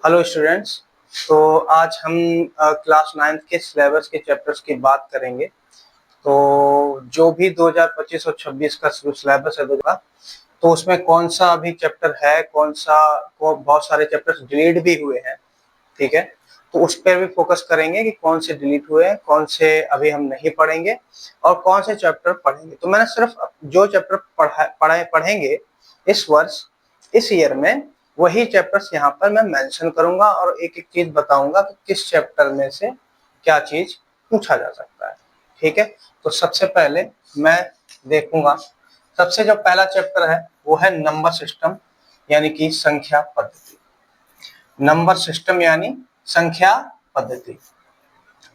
Hello students. तो आज हम क्लास 9th के सिलेबस के चैप्टर्स की बात करेंगे। तो जो भी 2025 और 26 का सिलेबस है तो उसमें कौन सा अभी चैप्टर है, बहुत सारे चैप्टर्स डिलीट भी हुए हैं। ठीक है, तो उस पर भी फोकस करेंगे कि कौन से डिलीट हुए हैं, कौन से अभी हम नहीं पढ़ेंगे और कौन से चैप्टर पढ़ेंगे। तो मैंने सिर्फ जो चैप्टर पढ़ेंगे इस वर्ष, इस ईयर में, वही चैप्टर्स यहाँ पर मैं मेंशन करूंगा और एक एक चीज बताऊंगा कि किस चैप्टर में से क्या चीज पूछा जा सकता है। ठीक है, तो सबसे पहले मैं देखूंगा, सबसे जो पहला चैप्टर है वो है नंबर सिस्टम यानी कि संख्या पद्धति। नंबर सिस्टम यानी संख्या पद्धति।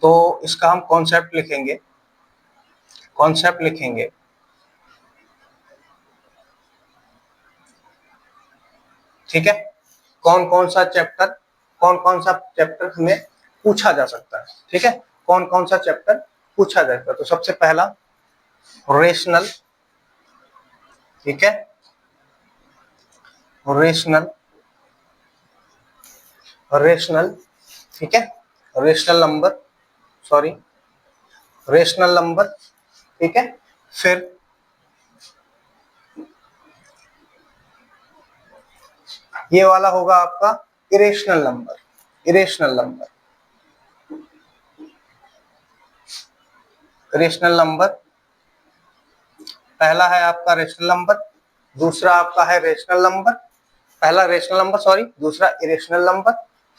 तो इसका हम कॉन्सेप्ट लिखेंगे। ठीक है, कौन कौन सा चैप्टर हमें पूछा जा सकता है। ठीक है, कौन कौन सा चैप्टर पूछा जा सकता है। तो सबसे पहला रेशनल। ठीक है, रेशनल रेशनल ठीक है, rational number, sorry, rational number. ठीक है, फिर ये वाला होगा आपका irrational number. Irrational number, rational number पहला है आपका रेशनल नंबर, दूसरा आपका है रेशनल नंबर, पहला रेशनल नंबर सॉरी, दूसरा इरेशनल नंबर,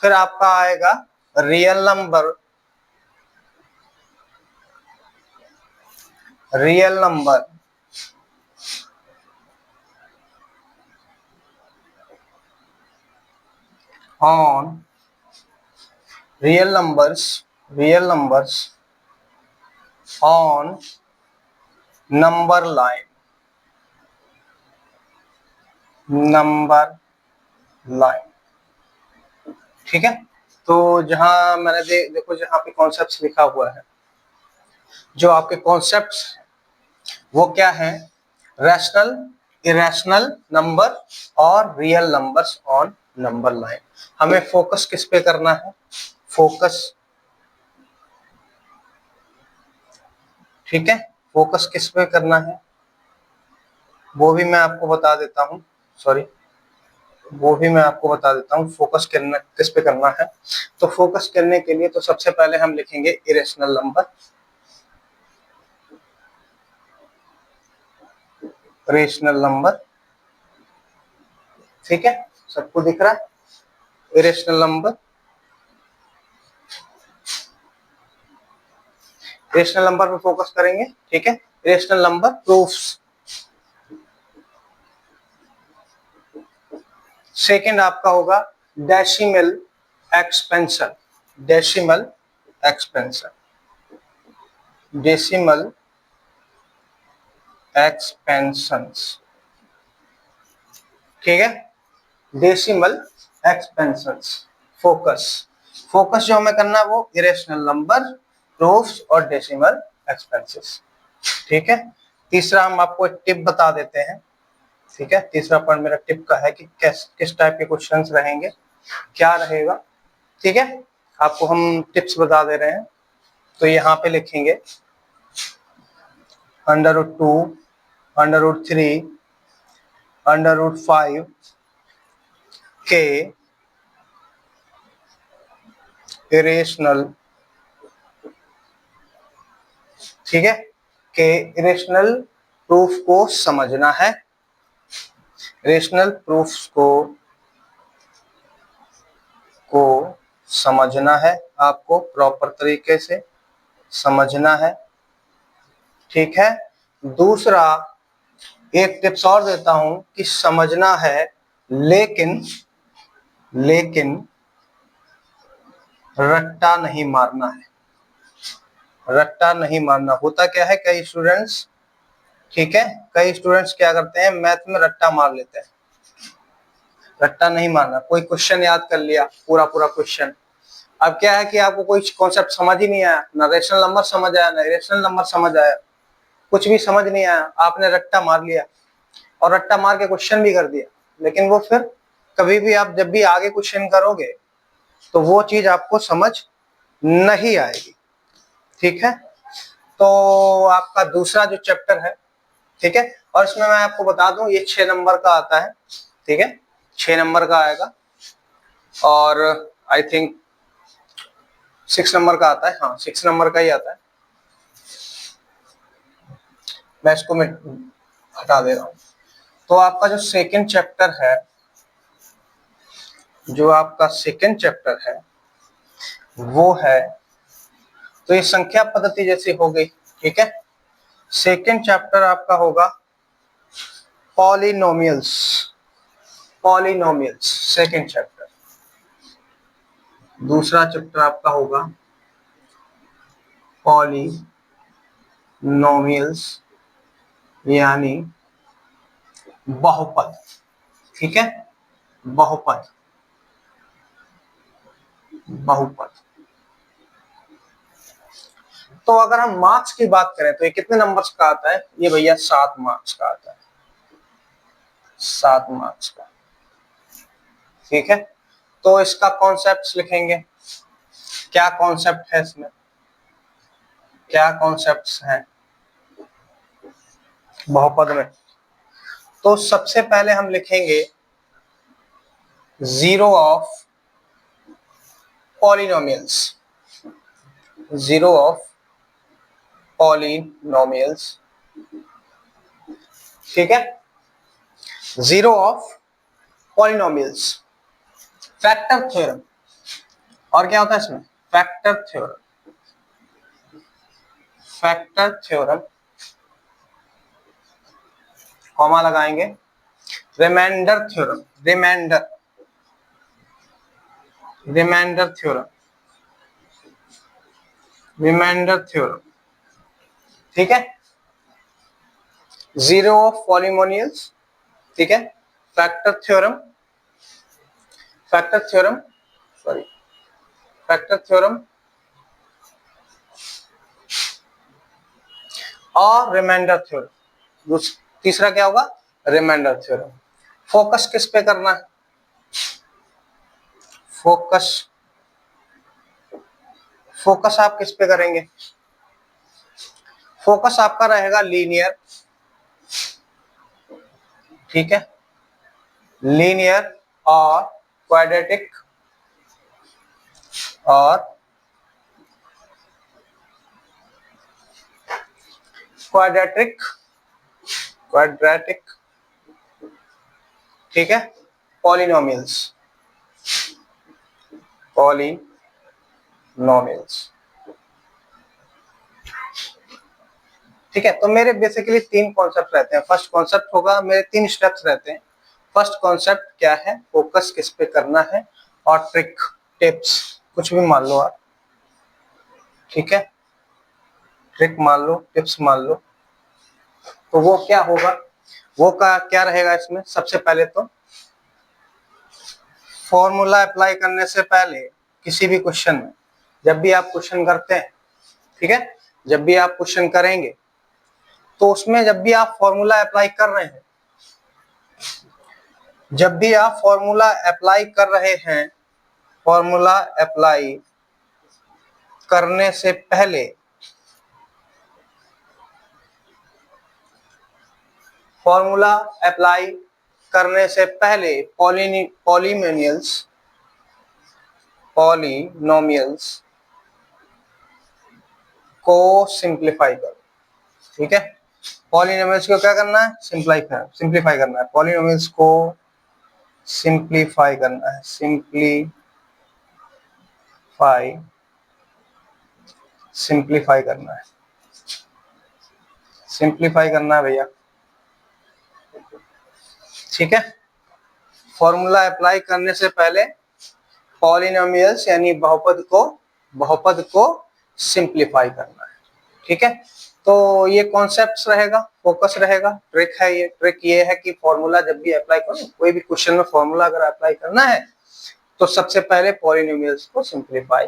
फिर आपका आएगा real number. Real number on real numbers on number line. Number line. ठीक है, तो जहां मैंने देखो जहां पे कॉन्सेप्ट्स लिखा हुआ है, जो आपके कॉन्सेप्ट्स वो क्या है, रैशनल, इरेशनल नंबर और real numbers on number line. हमें फोकस किस पे करना है, फोकस, ठीक है, फोकस किस पे करना है वो भी मैं आपको बता देता हूँ, सॉरी, वो भी मैं आपको बता देता हूँ फोकस करना किस पे करना है। तो फोकस करने के लिए तो सबसे पहले हम लिखेंगे इरेशनल नंबर। रेशनल नंबर, ठीक है, सबको दिख रहा है, इरेशनल नंबर। रेशनल नंबर पे फोकस करेंगे। ठीक है, रेशनल नंबर प्रूफ्स। सेकंड आपका होगा decimal expansion. Decimal expansion, decimal expansions. ठीक है, डेसिमल एक्सपेंशंस। फोकस, फोकस जो हमें करना है वो इरेशनल नंबर, प्रूफ्स और डेसिमल एक्सपेंसेस। ठीक है, तीसरा हम आपको एक टिप बता देते हैं। ठीक है, तीसरा पॉइंट मेरा टिप का है कि किस टाइप के क्वेश्चंस रहेंगे, क्या रहेगा। ठीक है, आपको हम टिप्स बता दे रहे हैं। तो यहाँ पे लिखेंगे √2, √3, √5 के इरेशनल, ठीक है, के इरेशनल प्रूफ को समझना है। रेशनल प्रूफ्स को समझना है, आपको प्रॉपर तरीके से समझना है। ठीक है, दूसरा एक टिप्स और देता हूं कि समझना है, लेकिन रट्टा नहीं मारना है। रट्टा नहीं मारना। होता क्या है, कई स्टूडेंट्स, ठीक है, कई स्टूडेंट्स क्या करते हैं, मैथ में रट्टा मार लेते हैं। रट्टा नहीं मारना। कोई क्वेश्चन याद कर लिया, पूरा क्वेश्चन, अब क्या है कि आपको कोई कॉन्सेप्ट समझ ही नहीं आया, ना रेशनल नंबर समझ आया, ना इरेशनल नंबर समझ आया, कुछ भी समझ नहीं आया, आपने रट्टा मार लिया और रट्टा मार के क्वेश्चन भी कर दिया। लेकिन वो फिर कभी भी आप जब भी आगे क्वेश्चन करोगे तो वो चीज आपको समझ नहीं आएगी। ठीक है, तो आपका दूसरा जो चैप्टर है, ठीक है, और इसमें मैं आपको बता दूं ये 6 नंबर का आता है। ठीक है, 6 नंबर का आएगा, और आई थिंक 6 नंबर का आता है। हाँ, 6 नंबर का ही आता है। मैं इसको हटा दे रहा हूं। तो आपका जो सेकंड चैप्टर है, वो है, तो ये संख्या पद्धति जैसी हो गई। ठीक है, सेकंड चैप्टर आपका होगा पॉलिनोमियल्स। Second chapter. दूसरा चैप्टर आपका होगा पॉलिनोमियल्स यानी बहुपद। ठीक है, बहुपद। तो अगर हम मार्क्स की बात करें तो ये कितने नंबर्स का आता है? ये भैया 7 मार्क्स का आता है, 7 मार्क्स का। ठीक है, तो इसका कॉन्सेप्ट्स लिखेंगे। क्या कॉन्सेप्ट है इसमें, क्या कॉन्सेप्ट्स हैं बहुपद में? तो सबसे पहले हम लिखेंगे zero of polynomials. Zero of polynomials. ठीक है, zero of polynomials. Factor theorem. और क्या होता है इसमें? फैक्टर थ्योरम, कॉमा लगाएंगे। Remainder theorem, remainder theorem. ठीक है, जीरो ऑफ पॉलिनोमियल्स। ठीक है, फैक्टर थ्योरम और रिमाइंडर थ्योरम। तीसरा क्या होगा? Remainder theorem. फोकस किस पे करना है? फोकस आप किस पे करेंगे? फोकस आपका रहेगा लीनियर। ठीक है, लीनियर और क्वाड्रेटिक ठीक है, पॉलिनोमियल्स। ठीक है, तो मेरे बेसिकली 3 कॉन्सेप्ट रहते हैं। फर्स्ट कॉन्सेप्ट होगा, मेरे 3 स्टेप्स रहते हैं। फर्स्ट कॉन्सेप्ट क्या है? फोकस किस पे करना है, और ट्रिक, टिप्स, कुछ भी मान लो आप। ठीक है, ट्रिक मान लो, टिप्स मान लो। तो वो क्या होगा, वो का क्या रहेगा इसमें? सबसे पहले तो फॉर्मूला अप्लाई करने से पहले किसी भी क्वेश्चन में, जब भी आप क्वेश्चन करते हैं, ठीक है, जब भी आप क्वेश्चन करेंगे तो उसमें जब भी आप फॉर्मूला अप्लाई कर रहे हैं, फॉर्मूला अप्लाई करने से पहले पॉलिनोमियल्स को सिंप्लीफाई करो। ठीक है, पॉलिनोमियल्स को क्या करना है? सिंप्लीफाई करना है। पॉलिनोमियल्स को सिंप्लीफाई करना है, सिंप्लीफाई करना है भैया। ठीक है, फॉर्मूला अप्लाई करने से पहले पॉलिनोमियल्स यानी बहुपद को सिंप्लीफाई करना है। ठीक है, तो ये कॉन्सेप्ट्स रहेगा, फोकस रहेगा, ट्रिक है। ये ट्रिक ये है कि फॉर्मूला जब भी अप्लाई करो, कोई भी क्वेश्चन में फॉर्मूला अगर अप्लाई करना है तो सबसे पहले पॉलिनोमियल्स को सिंप्लीफाई